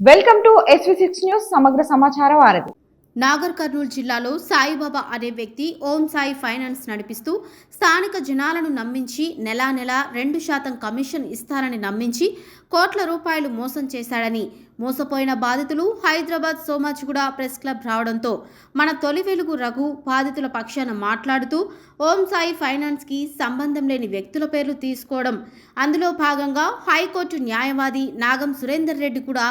Welcome to SV6 news సమగ్ర సమాచార వారధి. నాగర్ కర్నూలు జిల్లాలో సాయిబాబా అనే వ్యక్తి ఓం సాయి ఫైనాన్స్ నడిపిస్తూ స్థానిక జనాలను నమ్మించి నెలా 2% కమిషన్ ఇస్తారని నమ్మించి కోట్ల రూపాయలు మోసం చేశాడని మోసపోయిన బాధితులు హైదరాబాద్ సోమాజిగూడ ప్రెస్ క్లబ్ రావడంతో మన తొలి వెలుగు రఘు బాధితుల పక్షాన మాట్లాడుతూ ఓం సాయి ఫైనాన్స్కి సంబంధం లేని వ్యక్తుల పేర్లు తీసుకోవడం, అందులో భాగంగా హైకోర్టు న్యాయవాది నాగం సురేందర్ రెడ్డి కూడా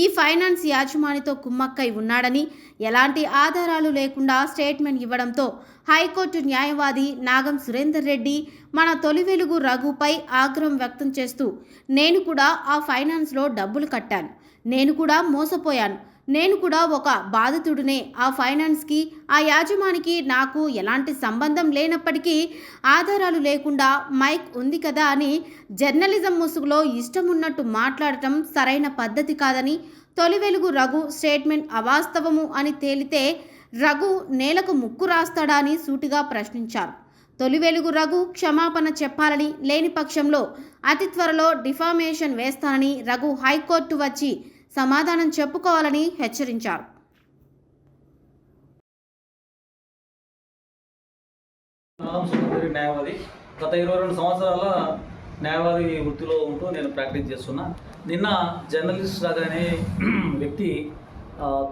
ఈ ఫైనాన్స్ యాజమానితో కుమ్మక్కై ఉన్నాడని, ఎలాంటి ఆధారాలు లేకుండా స్టేట్మెంట్ ఇవ్వడంతో హైకోర్టు న్యాయవాది నాగం సురేందర్ రెడ్డి మన తొలి వెలుగు రఘుపై ఆగ్రహం వ్యక్తం చేస్తూ, నేను కూడా ఆ ఫైనాన్స్లో డబ్బులు కట్టాను, నేను కూడా మోసపోయాను, నేను కూడా ఒక బాధితుడినే, ఆ ఫైనాన్స్కి ఆ యాజమానికి నాకు ఎలాంటి సంబంధం లేనప్పటికీ ఆధారాలు లేకుండా మైక్ ఉంది కదా అని జర్నలిజం ముసుగులో ఇష్టం ఉన్నట్టు మాట్లాడటం సరైన పద్ధతి కాదని, తొలి వెలుగు రఘు స్టేట్మెంట్ అవాస్తవము అని తేలితే రఘు నేలకు ముక్కు రాస్తాడా అని సూటిగా ప్రశ్నించారు. తొలి వెలుగు రఘు క్షమాపణ చెప్పాలని, లేని పక్షంలో అతి త్వరలో డిఫామేషన్ వేస్తానని రఘు హైకోర్టు వచ్చి సమాధానం చెప్పుకోవాలని హెచ్చరించారు. న్యాయవాది గత 22 సంవత్సరాల న్యాయవాది వృత్తిలో ఉంటూ నేను ప్రాక్టీస్ చేస్తున్నా. నిన్న జర్నలిస్ట్ రాజా అనే వ్యక్తి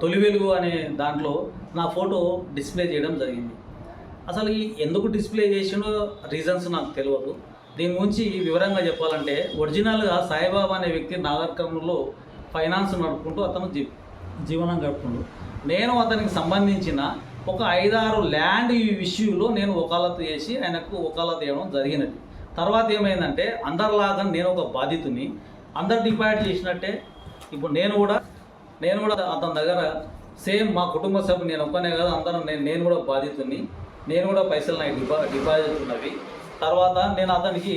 తొలి వెలుగు అనే దాంట్లో నా ఫోటో డిస్ప్లే చేయడం జరిగింది. అసలు ఎందుకు డిస్ప్లే చేసినో రీజన్స్ నాకు తెలియదు. దీని గురించి వివరంగా చెప్పాలంటే, ఒరిజినల్గా సాయిబాబా అనే వ్యక్తి నాగర్ కర్నూలులో ఫైనాన్స్ నడుపుకుంటూ అతను జీవనం గడుపుకుంటూ, నేను అతనికి సంబంధించిన ఒక 5-6 ల్యాండ్ ఇష్యూలో నేను వకాలత్ చేసి ఆయనకు వకాలత్ చేయడం జరిగినది. తర్వాత ఏమైందంటే, అందరిలాగా నేను ఒక బాధితుని, అందరు డిపాజిట్ చేసినట్టే ఇప్పుడు నేను కూడా అతని దగ్గర సేమ్ మా కుటుంబ సభ్యులు, నేను ఒక్కనే కదా అందరం, నేను కూడా బాధితుని, నేను కూడా పైసలు నాకు డిపాజిట్ ఉన్నవి. తర్వాత నేను అతనికి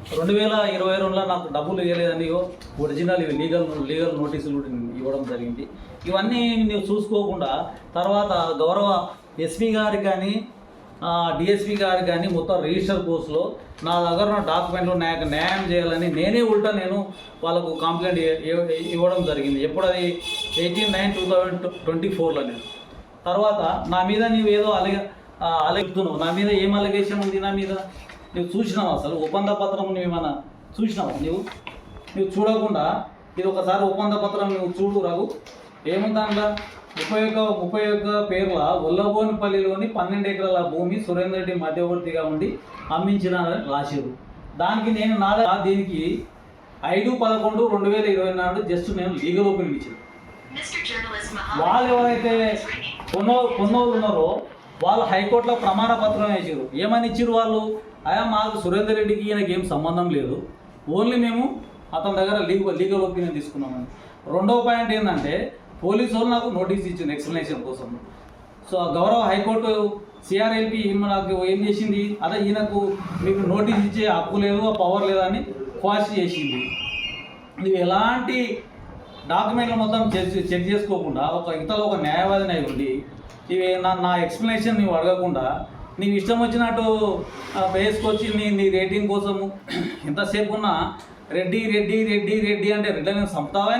2022లో నాకు డబ్బులు ఇవ్వలేదని ఒరిజినల్ లీగల్ నోటీసులు ఇవ్వడం జరిగింది. ఇవన్నీ నువ్వు చూసుకోకుండా తర్వాత గౌరవ ఎస్పీ గారికి కానీ డిఎస్పీ గారికి కానీ మొత్తం రిజిస్టర్ కోర్సులో నా దగ్గర ఉన్న డాక్యుమెంట్లు నాకు న్యాయం చేయాలని నేను వాళ్ళకు కంప్లైంట్ ఇవ్వడం జరిగింది. ఎప్పుడు అది 18/9/2024లో. నేను తర్వాత నా మీద నీవు ఏదో అలెగుతున్నావు, నా మీద ఏం అలిగేషన్ ఉంది, నా మీద నువ్వు చూసినావు, అసలు ఒప్పంద పత్రం నువ్వు ఏమన్నా చూసినావు? నువ్వు చూడకుండా ఇది ఒకసారి ఒప్పంద పత్రం నువ్వు చూడు రఘు. ఏముంది అందులో 31 పేర్ల ఒల్లబోనిపల్లిలోని 12 ఎకరాల భూమి సురేందర్ రెడ్డి మధ్యవర్తిగా ఉండి అమ్మించినారని రాశారు. దానికి నేను దీనికి 5/11/2024 జస్ట్ నేను లీగల్ ఒపీనియన్ ఇచ్చాను. వాళ్ళు ఎవరైతే కొన్నోళ్ళు ఉన్నారో వాళ్ళు హైకోర్టులో ప్రమాణ పత్రం వేసారు. ఏమని ఇచ్చారు వాళ్ళు? మాకు సురేందర్ రెడ్డికి ఈయనకి ఏం సంబంధం లేదు, ఓన్లీ మేము అతని దగ్గర లీగల్ ఒపీనియన్ తీసుకున్నామని. రెండవ పాయింట్ ఏంటంటే, పోలీసు వాళ్ళు నాకు నోటీస్ ఇచ్చింది ఎక్స్ప్లెనేషన్ కోసం. సో గౌరవ హైకోర్టు సిఆర్ఎల్పి నాకు ఏం చేసింది, అదే ఈయనకు మీకు నోటీస్ ఇచ్చే హక్కు లేదు, పవర్ లేదని క్వాష్ చేసింది. నువ్వు ఎలాంటి డాక్యుమెంట్లు మొత్తం చెక్ చేసుకోకుండా ఒక న్యాయవాదిని అయి ఉండి ఇవి నా ఎక్స్ప్లెనేషన్ నువ్వు అడగకుండా నీవు ఇష్టం వచ్చినట్టు వేసుకొచ్చి నీ రేటింగ్ కోసము ఎంతసేపు ఉన్నా రెడ్డి రెడ్డి రెడ్డి రెడ్డి అంటే రెడ్డిని చంపుతావా?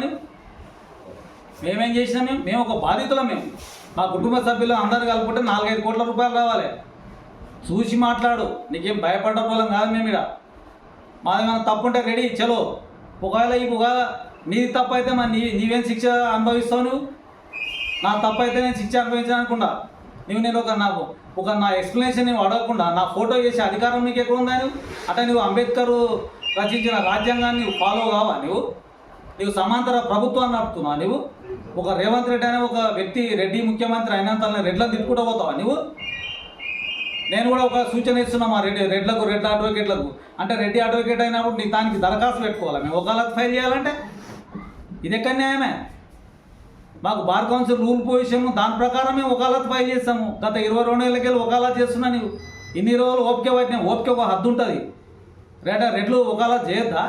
మేమేం చేసినాం? మేము ఒక బాధితులం. మా కుటుంబ సభ్యులు అందరు కలుపుకుంటే 4-5 కోట్ల రూపాయలు రావాలి. చూసి మాట్లాడు, నీకేం భయపడ్డ పోలం కాదు మేము. ఇక్కడ మాదేమైనా తప్పు ఉంటే రెడీ చలో. ఒకవేళ నీది తప్పు అయితే మరి నీవేం శిక్ష అనుభవిస్తావు? నువ్వు నా తప్పు అయితే నేను శిక్ష అనుభవించాను అనుకుండా నేను నా ఎక్స్ప్లెనేషన్ నువ్వు అడగకుండా నా ఫోటో చేసే అధికారం నీకు ఎక్కడ ఉందా? నువ్వు అంబేద్కర్ రచించిన రాజ్యాంగాన్ని ఫాలో కావా? నువ్వు సమాంతర ప్రభుత్వాన్ని నడుపుతున్నావు. నువ్వు ఒక రేవంత్ రెడ్డి అనే ఒక వ్యక్తి రెడ్డి ముఖ్యమంత్రి అయినంత రెడ్లను తిప్పుకుంటూ పోతావా? నేను కూడా ఒక సూచన ఇస్తున్నా మా రెడ్ల అడ్వకేట్లకు. అంటే రెడ్డి అడ్వకేట్ అయినప్పుడు దానికి దరఖాస్తు పెట్టుకోవాలి. మేము వకాలత్ ఫైల్ చేయాలంటే ఇది ఎక్కడ న్యాయమే? మాకు బార్ కౌన్సిల్ రూల్ పొజిషన్ దాని ప్రకారం మేము వకాలత్ ఫైల్ చేస్తాము. గత 22 ఏళ్ళకెళ్ళి వకాలత్ చేస్తున్నా. నువ్వు ఇన్ని రోజులు ఓపిక పట్టినా, ఓపిక ఒక హద్దు ఉంటుంది. రెడ్లు వకాలత్ చేయొద్దా?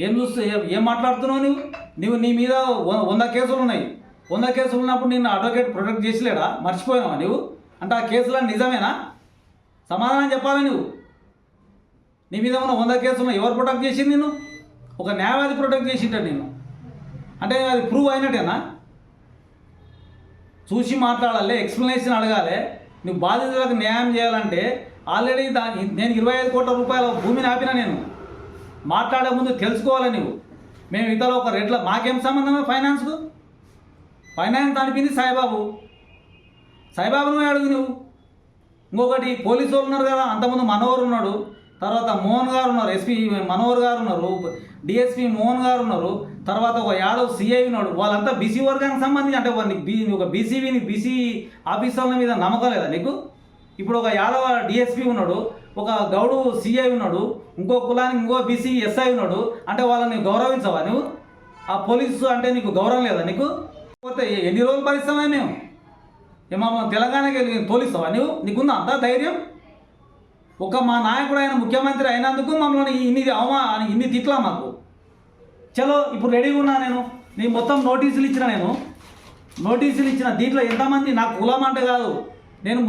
ఏం మాట్లాడుతున్నావు నువ్వు? నీ మీద 100 కేసులు ఉన్నాయి. 100 కేసులు ఉన్నప్పుడు నిన్ను అడ్వకేట్ ప్రొటెక్ట్ చేసలేడా? మర్చిపోయావా నువ్వు? అంటే ఆ కేసులు నిజమేనా? సమాధానం చెప్పాలి. నీ మీద ఉన్న 100 కేసులు ఎవరు ప్రొటెక్ట్ చేసింది? నిన్ను ఒక న్యాయవాది ప్రొటెక్ట్ చేసింటాడు. అంటే అది ప్రూవ్ అయినట్టేనా? చూసి మాట్లాడాలి, ఎక్స్ప్లెనేషన్ అడగాలి. నువ్వు బాధితులకు న్యాయం చేయాలంటే ఆల్రెడీ నేను 25 కోట్ల రూపాయల భూమిని ఆపినా. నేను మాట్లాడే ముందు తెలుసుకోవాలి నువ్వు. మేము ఇతరులు ఒక రేట్ల మాకేం సంబంధమే ఫైనాన్స్కు? ఫైనాన్స్ అనిపింది సాయిబాబును అడుగు నువ్వు. ఇంకొకటి పోలీసు వాళ్ళు ఉన్నారు కదా, అంతకుముందు మనోహర్ ఉన్నాడు, తర్వాత మోహన్ గారు ఉన్నారు, ఎస్పీ మనోహర్ గారు ఉన్నారు, డిఎస్పీ మోహన్ గారు ఉన్నారు, తర్వాత ఒక యాదవ్ సిఐ ఉన్నాడు. వాళ్ళంతా బీసీ వర్గానికి సంబంధించి. అంటే ఒక బీసీ ఆఫీసర్ల మీద నమ్మకం లేదా నీకు? ఇప్పుడు ఒక యాదవ్ డిఎస్పీ ఉన్నాడు, ఒక గౌడు సిఐ ఉన్నాడు, ఇంకో కులానికి ఇంకో బీసీ ఎస్ఐ ఉన్నాడు. అంటే వాళ్ళని గౌరవించవా నువ్వు? ఆ పోలీసు అంటే నీకు గౌరవం లేదా నీకు? పోతే ఎన్ని రోజులు భరిస్తామా మేము? మమ్మల్ని తెలంగాణకి వెళ్ళి తోలిస్తావా నువ్వు? నీకుందా అంత ధైర్యం? ఒక మా నాయకుడు ఆయన ముఖ్యమంత్రి అయినందుకు మమ్మల్ని ఇన్ని తిట్లా మాకు. చలో ఇప్పుడు రెడీగా ఉన్నా నేను మొత్తం నోటీసులు ఇచ్చిన దీంట్లో ఎంతమంది నాకు కులం అంటే కాదు. నేను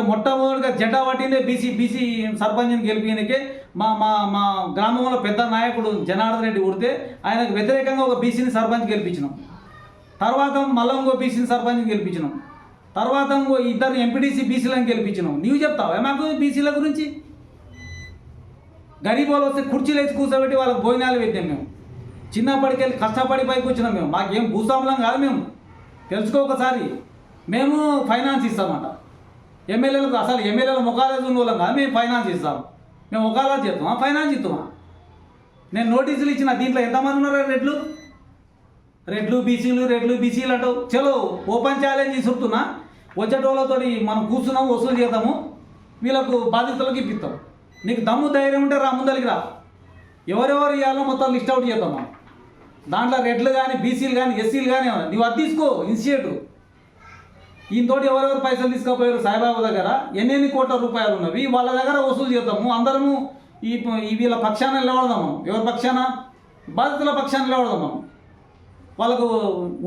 మొట్టమొదటిగా జెండా పట్టిందే బీసీ సర్పంచ్ని గెలిపినకే మా మా మా గ్రామంలో పెద్ద నాయకుడు జనార్దన్ రెడ్డి ఉడితే ఆయనకు వ్యతిరేకంగా ఒక బీసీని సర్పంచ్ గెలిపించినాం. తర్వాత మళ్ళీ ఇంకో బీసీని సర్పంచ్ని గెలిపించినాం. తర్వాత ఇంకో 2 ఎంపీటీసీ బీసీలను గెలిపించినాం. నీవు చెప్తావా మాకు బీసీల గురించి? గరీబ్ వాళ్ళు వస్తే కుర్చీలు వేసి కూర్చోబెట్టి వాళ్ళకి భోజనాలు పెట్టాం. మేము చిన్నప్పటికెళ్ళి కష్టపడి పైకి వచ్చినాం. మేము మాకేం భూస్వాములం కాదు. మేము తెలుసుకో ఒకసారి. మేము ఫైనాన్స్ ఇస్తామంట ఎమ్మెల్యేలకు. అసలు ఎమ్మెల్యేల ముఖాలు ఉన్న వాళ్ళం కాదు. మేము ఫైనాన్స్ ఇస్తాం. మేము ఒకలా చేస్తామా? ఫైనాన్స్ ఇస్తామా? నేను నోటీసులు ఇచ్చిన దీంట్లో ఎంతమంది ఉన్నారు? రెడ్లు బీసీలు అంటావు. చలో ఓపెన్ ఛాలెంజ్ ఇస్తున్నా. వచ్చేటోళ్ళతో మనం కూర్చున్నాం, వసూలు చేద్దాము, వీళ్ళకు బాధితులకు ఇప్పిస్తాం. నీకు దమ్ము ధైర్యం ఉంటే రా, ముందరికి రా. ఎవరెవరు ఇవ్వాలో మొత్తం లిస్ట్ అవుట్ చేద్దాం మనం. దాంట్లో రెడ్లు కానీ బీసీలు కానీ ఎస్సీలు కానీ నువ్వు అది తీసుకో ఇనిషియేటివ్. ఈయనతోటి ఎవరెవరు పైసలు తీసుకుపోయారు సాయిబాబా దగ్గర, ఎన్ని కోట్ల రూపాయలు ఉన్నవి వాళ్ళ దగ్గర వసూలు చేద్దాము. అందరము వీళ్ళ పక్షాన నిలబడదాం మనం. ఎవరి పక్షాన? బాధితుల పక్షాన నిలబడదాం మనం. వాళ్ళకు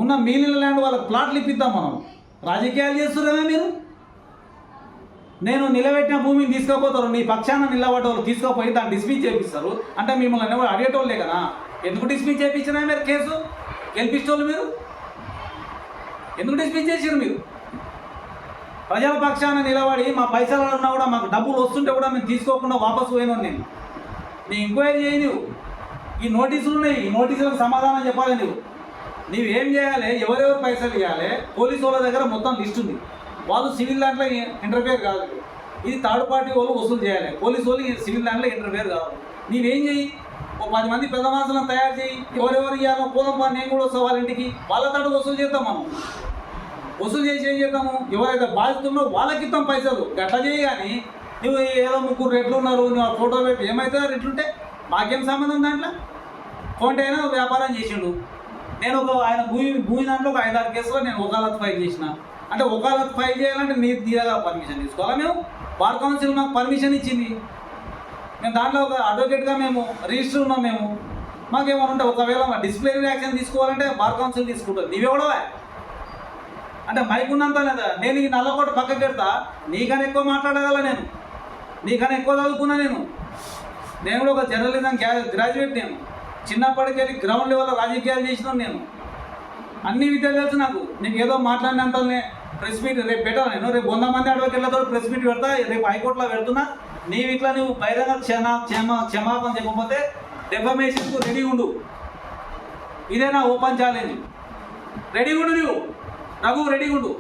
ఉన్న మిగిలిన ల్యాండ్ వాళ్ళకి ప్లాట్లు ఇప్పిద్దాం మనం. రాజకీయాలు చేస్తున్నామే మీరు. నేను నిలబెట్టిన భూమిని తీసుకుపోతారు, నీ పక్షాన నిలబడ్డ వాళ్ళు తీసుకుపోయి దాన్ని డిస్మిస్ చేపిస్తారు. అంటే మిమ్మల్ని ఎవరు అడిగేటోళ్ళే కదా. ఎందుకు డిస్మిస్ చేయించినా మీరు? కేసు గెలిపించేవాళ్ళు మీరు ఎందుకు డిస్మిస్ చేసారు? మీరు ప్రజల పక్షాన నిలబడి మా పైసలు ఉన్నా కూడా మాకు డబ్బులు వస్తుంటే కూడా మేము తీసుకోకుండా వాపసు పోయినాను. నేను ఎంక్వైరీ చేయను. ఈ నోటీసులు ఉన్నాయి, ఈ నోటీసులకు సమాధానం చెప్పాలి. నువ్వేం చేయాలి? ఎవరెవరు పైసలు ఇవ్వాలి? పోలీసు వాళ్ళ దగ్గర మొత్తం లిస్ట్ ఉంది. వాళ్ళు సివిల్ దాంట్లో ఇంటర్ఫేర్ కాదు. ఇది థర్డ్ పార్టీ వాళ్ళు వసూలు చేయాలి. పోలీసు వాళ్ళు సివిల్ దాంట్లో ఇంటర్ఫేర్ కావాలి. నీవేం చెయ్యి? ఒక 10 మంది పెద్ద మనుషులను తయారు చేయి. ఎవరెవరు ఇవ్వాలో పోదాం, నేను కూడా వస్తాను వాళ్ళ ఇంటికి. వాళ్ళ తాడు వసూలు చేద్దాం మనం. వసూలు చేసి ఏం చేద్దాము? ఎవరైతే బాధితున్నారో వాళ్ళకి ఇస్తాం పైసలు. గట్ల చేయి. కానీ నువ్వు ఏదో 3 రెట్లు ఉన్నారు, నువ్వు ఆ ఫోటో పెట్టి ఏమవుతుందో రెట్లుంటే మాకేం సంబంధం? దాంట్లో కొంటే అయినా వ్యాపారం చేసిండు. నేను ఆయన భూమి దాంట్లో ఒక 5-6 కేసులో నేను వకాలత్ ఫైల్ చేసిన. అంటే వకాలత్ ఫైల్ చేయాలంటే నీ దగ్గర పర్మిషన్ తీసుకోవాలా? మేము బార్ కౌన్సిల్ మాకు పర్మిషన్ ఇచ్చింది. మేము దాంట్లో ఒక అడ్వకేట్గా మేము రిజిస్టర్ ఉన్నాం. మాకేమైనా ఉంటే ఒకవేళ మా డిసిప్లినరీ యాక్షన్ తీసుకోవాలంటే బార్ కౌన్సిల్ తీసుకుంటుంది. నీవెవడవా? అంటే మైక్ ఉన్నంత లేదా? నేను ఈ నల్లకోట పక్కకి పెడతా. నీకన్నా ఎక్కువ మాట్లాడగల నేను, నీకన్నా ఎక్కువ చదువుకున్నా నేను కూడా ఒక జర్నలిజం గ్రాడ్యుయేట్. నేను చిన్నప్పటికెళ్ళి గ్రౌండ్ లెవెల్లో రాజకీయాలు చేసినాను. నేను అన్ని విద్యలు తెలుసు నాకు. నీకు ఏదో మాట్లాడినంతనే ప్రెస్ మీట్ రేపు పెట్టాను. నేను రేపు 100 మంది అడ్వకేట్లతో ప్రెస్ మీట్ పెడతా. రేపు హైకోర్టులో పెడుతున్నా. నీవు ఇట్లా నువ్వు బహిరంగ క్షమాపణ చెప్పకపోతే డెఫమేషన్కు రెడీ ఉండు. ఇదే నా ఓపెన్ ఛాలెంజ్. రెడీ ఉండు నువ్వు రఘు, రెడీ ఉండు.